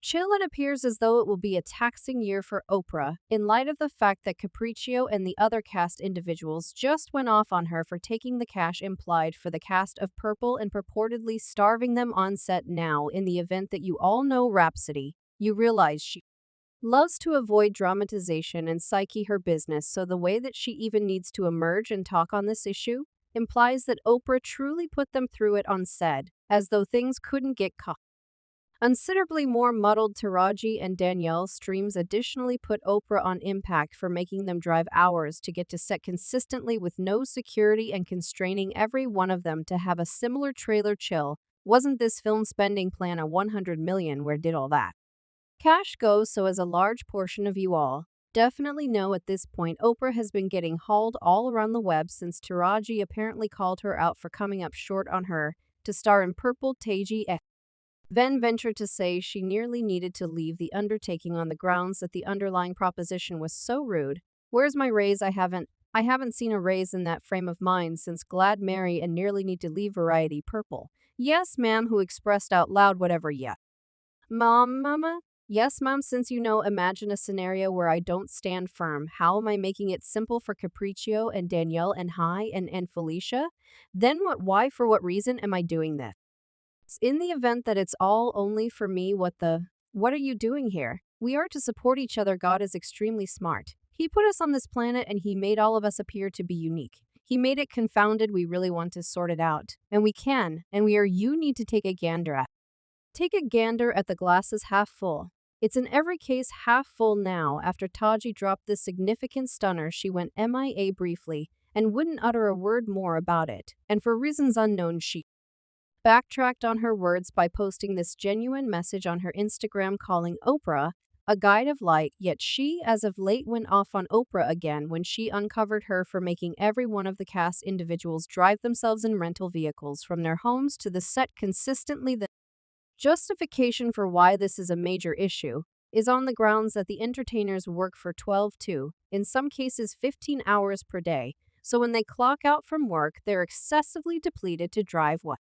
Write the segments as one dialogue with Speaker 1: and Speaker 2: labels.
Speaker 1: Chill, it appears as though it will be a taxing year for Oprah, in light of the fact that Capriccio and the other cast individuals just went off on her for taking the cash implied for the cast of Purple and purportedly starving them on set. Now, in the event that you all know Rhapsody, you realize she loves to avoid dramatization and psyche her business, so the way that she even needs to emerge and talk on this issue implies that Oprah truly put them through it on set, as though things couldn't get caught. Considerably more muddled Taraji and Danielle streams additionally put Oprah on impact for making them drive hours to get to set consistently with no security and constraining every one of them to have a similar trailer. Chill, wasn't this film spending plan a 100 million? Where did all that cash go? So as a large portion of you all definitely know at this point, Oprah has been getting hauled all around the web since Taraji apparently called her out for coming up short on her to star in Purple. Taji then ventured to say she nearly needed to leave the undertaking on the grounds that the underlying proposition was so rude. Where's my raise? I haven't seen a raise in that frame of mind since Glad Mary and nearly need to leave Variety. Purple. Yes, ma'am. Who expressed out loud whatever. Yeah. Mama? Yes, ma'am. Since you know, imagine a scenario where I don't stand firm. How am I making it simple for Capriccio and Danielle and and Felicia? Then what? Why? For what reason am I doing this? In the event that it's all only for me, what are you doing here? We are to support each other. God is extremely smart. He put us on this planet and he made all of us appear to be unique. He made it confounded. We really want to sort it out. And we can. And we are. You need to take a gander at. Take a gander at the glasses half full. It's in every case half full now. After Taji dropped this significant stunner, she went MIA briefly and wouldn't utter a word more about it. And for reasons unknown, she backtracked on her words by posting this genuine message on her Instagram calling Oprah a guide of light, yet she, as of late, went off on Oprah again when she uncovered her for making every one of the cast individuals drive themselves in rental vehicles from their homes to the set consistently. The justification for why this is a major issue is on the grounds that the entertainers work for 12 to, in some cases 15 hours per day, so when they clock out from work, they're excessively depleted to drive what?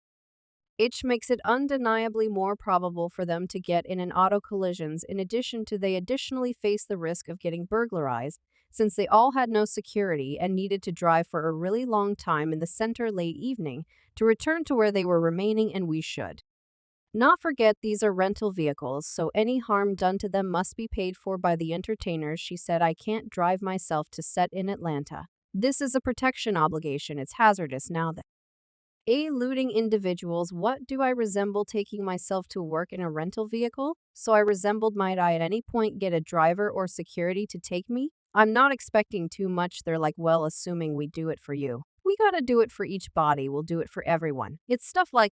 Speaker 1: Which makes it undeniably more probable for them to get in an auto collisions. In addition to, they additionally face the risk of getting burglarized since they all had no security and needed to drive for a really long time in the center late evening to return to where they were remaining. And we should not forget these are rental vehicles, so any harm done to them must be paid for by the entertainers. She said, I can't drive myself to set in Atlanta. This is a protection obligation. It's hazardous now that looting individuals. What do I resemble? Taking myself to work in a rental vehicle? So I resembled. Might I at any point get a driver or security to take me? I'm not expecting too much. They're like, well, assuming we do it for you, we gotta do it for each body. We'll do it for everyone. It's stuff like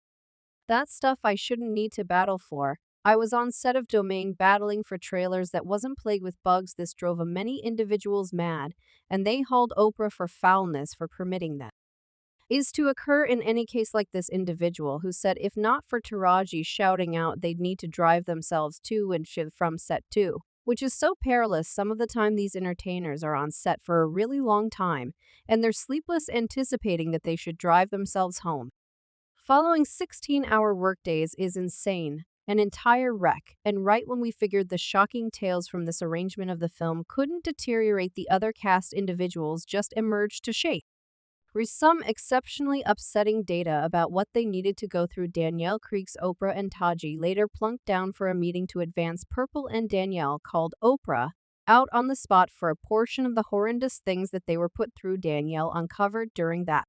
Speaker 1: that stuff I shouldn't need to battle for. I was on set of Domain battling for trailers that wasn't plagued with bugs. This drove many individuals mad, and they hauled Oprah for foulness for permitting them is to occur in any case. Like this individual who said if not for Taraji shouting out, they'd need to drive themselves to and from set too, which is so perilous. Some of the time these entertainers are on set for a really long time and they're sleepless anticipating that they should drive themselves home. Following 16-hour workdays is insane, an entire wreck, and right when we figured the shocking tales from this arrangement of the film couldn't deteriorate, the other cast individuals just emerged to shake some exceptionally upsetting data about what they needed to go through. Danielle Creek's Oprah and Taji later plunked down for a meeting to advance Purple, and Danielle called Oprah out on the spot for a portion of the horrendous things that they were put through. Danielle uncovered during that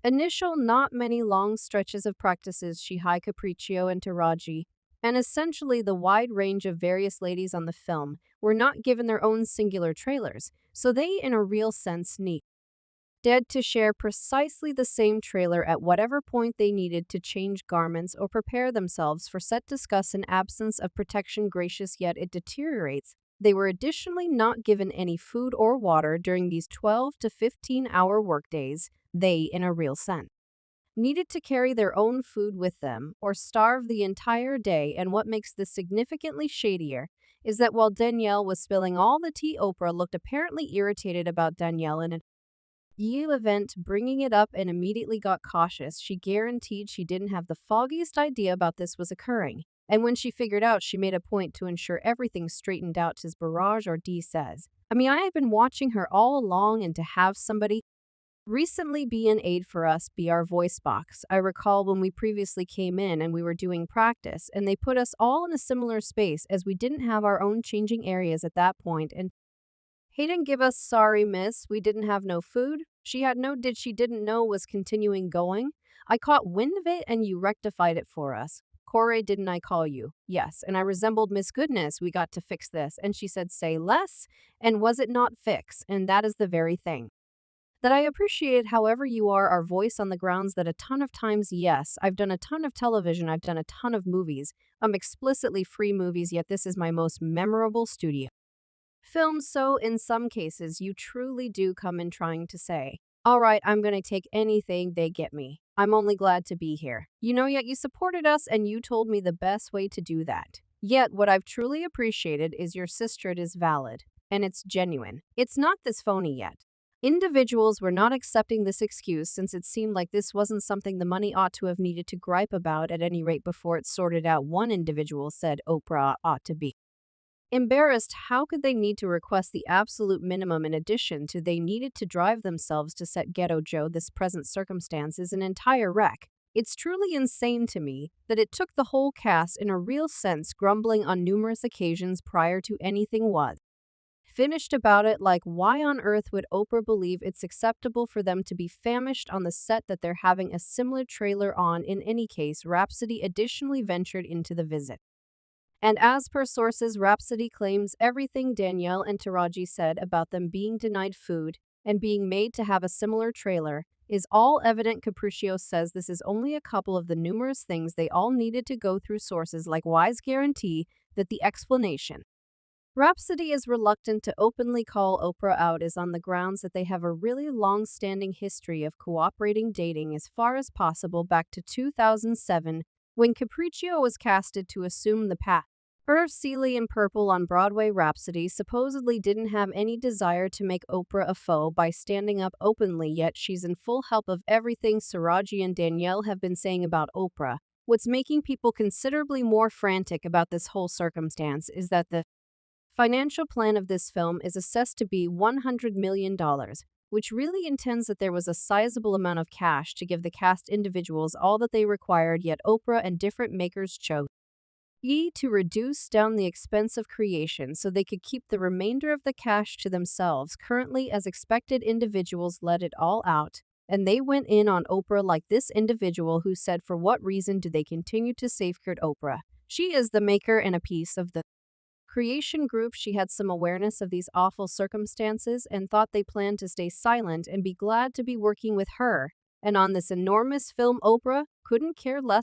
Speaker 1: initial not many long stretches of practices she hired Capriccio and Taraji, and essentially the wide range of various ladies on the film, were not given their own singular trailers, so they in a real sense needed to share precisely the same trailer at whatever point they needed to change garments or prepare themselves for set. Discuss an absence of protection. Gracious, yet it deteriorates. They were additionally not given any food or water during these 12 to 15-hour workdays. They, in a real sense, needed to carry their own food with them or starve the entire day. And what makes this significantly shadier is that while Danielle was spilling all the tea, Oprah looked apparently irritated about Danielle in an event bringing it up and immediately got cautious. She guaranteed she didn't have the foggiest idea about this was occurring. And when she figured out, she made a point to ensure everything straightened out, as Barrage or D says. I mean, I have been watching her all along, and to have somebody recently be an aid for us, be our voice box. I recall when we previously came in and we were doing practice, and they put us all in a similar space as we didn't have our own changing areas at that point, and he didn't give us sorry miss, we didn't have no food. She had no did she didn't know was continuing going. I caught wind of it and you rectified it for us. Corey, didn't I call you? Yes, and I resembled Miss Goodness. We got to fix this. And she said, say less. And was it not fix? And that is the very thing that I appreciate. However, you are our voice on the grounds that a ton of times, yes, I've done a ton of television, I've done a ton of movies, explicitly free movies, yet this is my most memorable studio film. So in some cases, you truly do come in trying to say, all right, I'm going to take anything they get me. I'm only glad to be here. Yet you supported us and you told me the best way to do that. Yet what I've truly appreciated is your sisterhood is valid and it's genuine. It's not this phony yet. Individuals were not accepting this excuse since it seemed like this wasn't something the money ought to have needed to gripe about, at any rate before it sorted out. One individual said Oprah ought to be embarrassed. How could they need to request the absolute minimum in addition to they needed to drive themselves to set Ghetto Joe? This present circumstance is an entire wreck. It's truly insane to me that it took the whole cast in a real sense grumbling on numerous occasions prior to anything was finished about it. Like, why on earth would Oprah believe it's acceptable for them to be famished on the set that they're having a similar trailer on? In any case, Rhapsody additionally ventured into the visit. And as per sources, Rhapsody claims everything Danielle and Taraji said about them being denied food and being made to have a similar trailer is all evident. Capriccio says this is only a couple of the numerous things they all needed to go through. Sources likewise guarantee that the explanation Rhapsody is reluctant to openly call Oprah out is on the grounds that they have a really long-standing history of cooperating, dating as far as possible back to 2007 when Capriccio was casted to assume the part of Celie in Purple on Broadway. Rhapsody supposedly didn't have any desire to make Oprah a foe by standing up openly, yet she's in full help of everything Taraji and Danielle have been saying about Oprah. What's making people considerably more frantic about this whole circumstance is that the financial plan of this film is assessed to be $100 million, which really intends that there was a sizable amount of cash to give the cast individuals all that they required, yet Oprah and different makers chose to reduce down the expense of creation so they could keep the remainder of the cash to themselves. Currently, as expected, individuals let it all out, and they went in on Oprah, like this individual who said, for what reason do they continue to safeguard Oprah? She is the maker and a piece of the creation group. She had some awareness of these awful circumstances and thought they planned to stay silent and be glad to be working with her. And on this enormous film, Oprah couldn't care less.